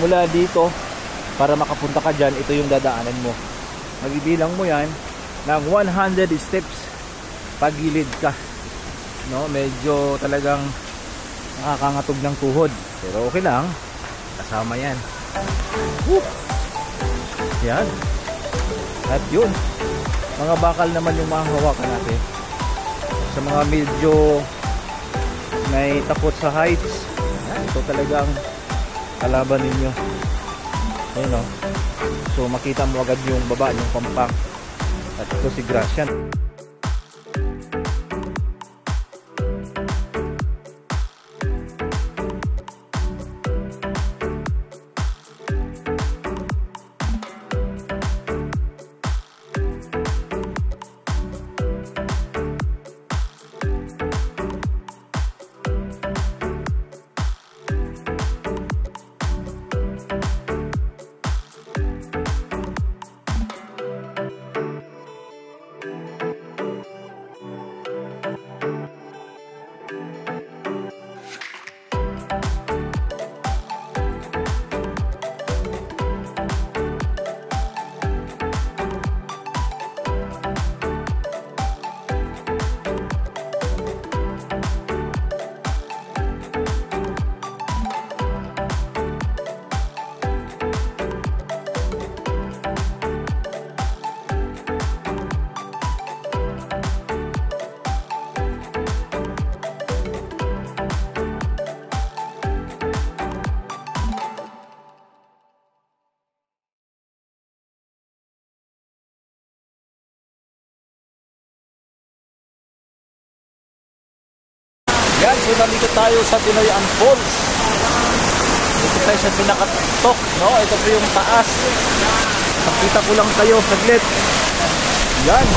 Mula dito, para makapunta ka dyan, ito yung dadaanan mo. Magbibilang mo yan ng 100 steps pagilid ka, no? Medyo talagang nakakangatog ng tuhod, pero okay lang, kasama yan. Woo! Yan. At yun, mga bakal naman yung mahahawakan natin. Sa mga medyo may takot sa heights, yan, ito talagang kalaban ninyo. Ayun, no? So makita mo agad yung baba, yung pampak. At ito si Gracian. Yan, so nandito tayo sa Tinoyan Falls. Dito tayo sa pinakatok, no? Ito po yung taas. Pakita ko lang kayo saglit. Yan.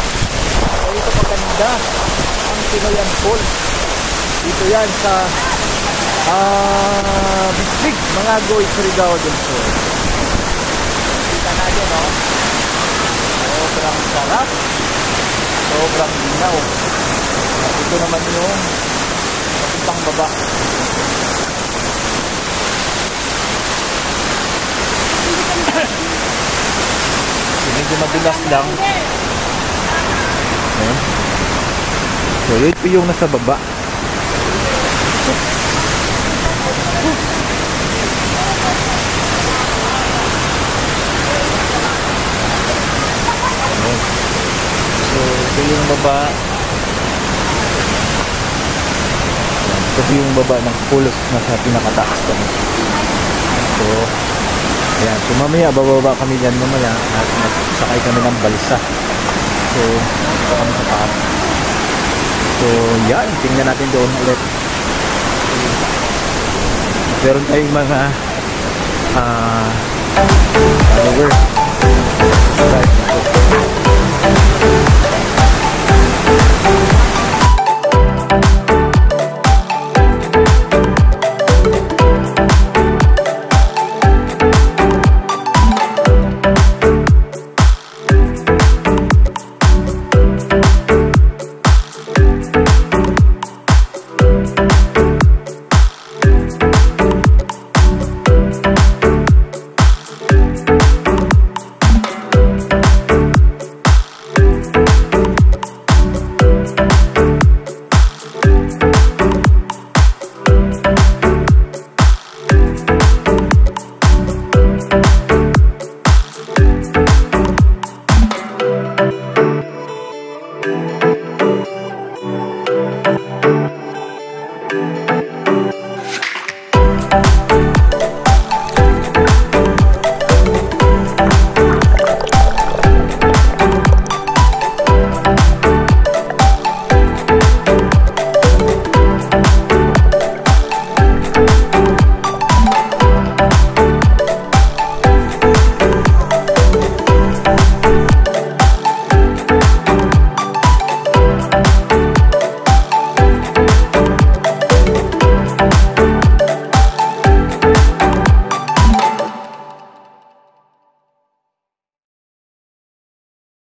So ito maganda ang Tinoyan Falls. Dito yan sa Bisig, Mangagoy, Surigao del Sur. Kita natin, no? Sobrang sarap. Sobrang linaw. Ito naman yung pang baba. Medyo madulas lang. Ayan. So yun po yung nasa baba. Ayan. So ito yung baba. Ito yung baba ng pulos na sa pinakataas kami. So, ayan. So, mamaya, bababa kami dyan mamaya at magsakay kami ng balsa. So, kami sa taas. So, yan. Tingnan natin doon ulit. Meron tayong mga followers. Right.